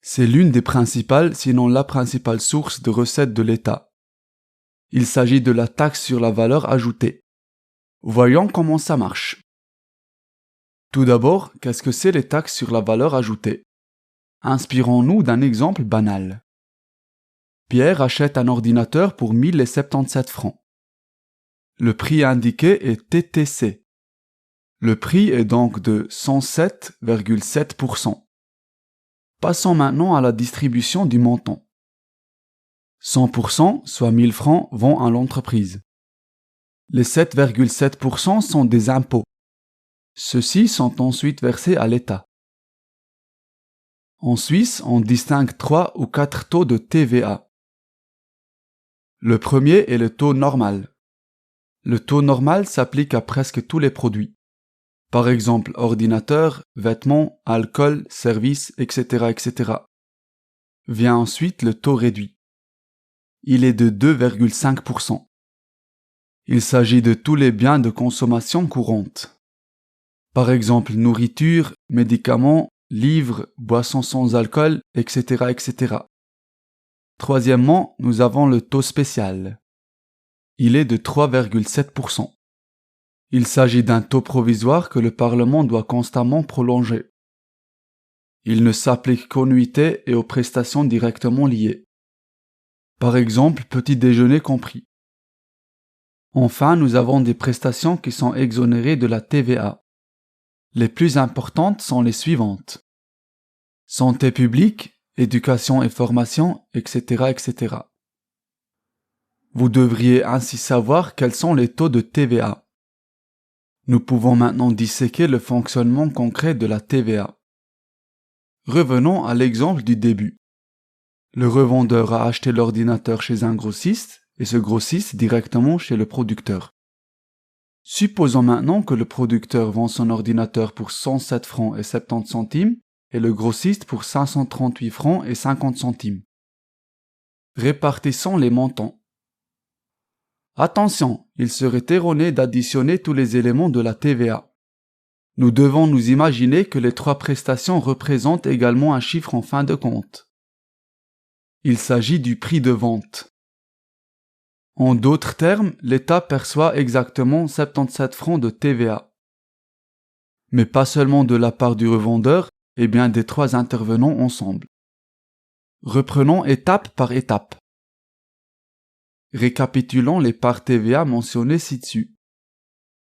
C'est l'une des principales, sinon la principale source de recettes de l'État. Il s'agit de la taxe sur la valeur ajoutée. Voyons comment ça marche. Tout d'abord, qu'est-ce que c'est les taxes sur la valeur ajoutée? Inspirons-nous d'un exemple banal. Pierre achète un ordinateur pour 1077 francs. Le prix indiqué est TTC. Le prix est donc de 107,7%. Passons maintenant à la distribution du montant. 100%, soit 1000 francs, vont à l'entreprise. Les 7,7% sont des impôts. Ceux-ci sont ensuite versés à l'État. En Suisse, on distingue 3 ou 4 taux de TVA. Le premier est le taux normal. Le taux normal s'applique à presque tous les produits. Par exemple, ordinateur, vêtements, alcool, services, etc., etc. Vient ensuite le taux réduit. Il est de 2,5%. Il s'agit de tous les biens de consommation courante. Par exemple, nourriture, médicaments, livres, boissons sans alcool, etc., etc. Troisièmement, nous avons le taux spécial. Il est de 3,7%. Il s'agit d'un taux provisoire que le Parlement doit constamment prolonger. Il ne s'applique qu'aux nuitées et aux prestations directement liées. Par exemple, petit déjeuner compris. Enfin, nous avons des prestations qui sont exonérées de la TVA. Les plus importantes sont les suivantes. Santé publique, éducation et formation, etc., etc. Vous devriez ainsi savoir quels sont les taux de TVA. Nous pouvons maintenant disséquer le fonctionnement concret de la TVA. Revenons à l'exemple du début. Le revendeur a acheté l'ordinateur chez un grossiste et ce grossiste directement chez le producteur. Supposons maintenant que le producteur vend son ordinateur pour 107 francs et 70 centimes et le grossiste pour 538 francs et 50 centimes. Répartissons les montants. Attention, il serait erroné d'additionner tous les éléments de la TVA. Nous devons nous imaginer que les 3 prestations représentent également un chiffre en fin de compte. Il s'agit du prix de vente. En d'autres termes, l'État perçoit exactement 77 francs de TVA. Mais pas seulement de la part du revendeur, et bien des 3 intervenants ensemble. Reprenons étape par étape. Récapitulons les parts TVA mentionnées ci-dessus.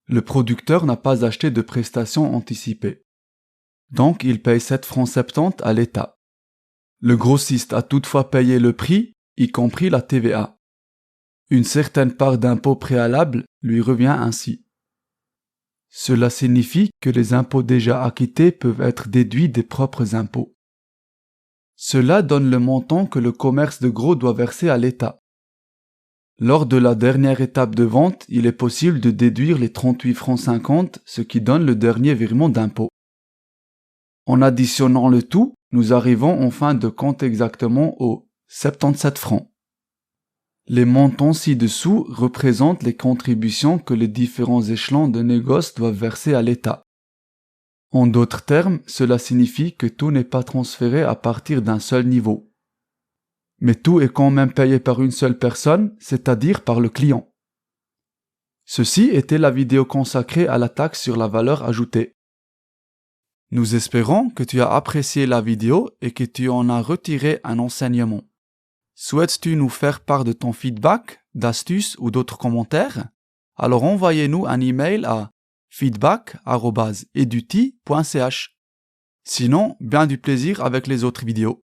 Le producteur n'a pas acheté de prestations anticipées. Donc il paye 7 francs 70 à l'État. Le grossiste a toutefois payé le prix, y compris la TVA. Une certaine part d'impôt préalable lui revient ainsi. Cela signifie que les impôts déjà acquittés peuvent être déduits des propres impôts. Cela donne le montant que le commerce de gros doit verser à l'État. Lors de la dernière étape de vente, il est possible de déduire les 38 francs 50, ce qui donne le dernier virement d'impôt. En additionnant le tout, nous arrivons en fin de compte exactement aux 77 francs. Les montants ci-dessous représentent les contributions que les différents échelons de négoce doivent verser à l'État. En d'autres termes, cela signifie que tout n'est pas transféré à partir d'un seul niveau. Mais tout est quand même payé par une seule personne, c'est-à-dire par le client. Ceci était la vidéo consacrée à la taxe sur la valeur ajoutée. Nous espérons que tu as apprécié la vidéo et que tu en as retiré un enseignement. Souhaites-tu nous faire part de ton feedback, d'astuces ou d'autres commentaires? Alors envoyez-nous un email à feedback@eduti.ch. Sinon, bien du plaisir avec les autres vidéos.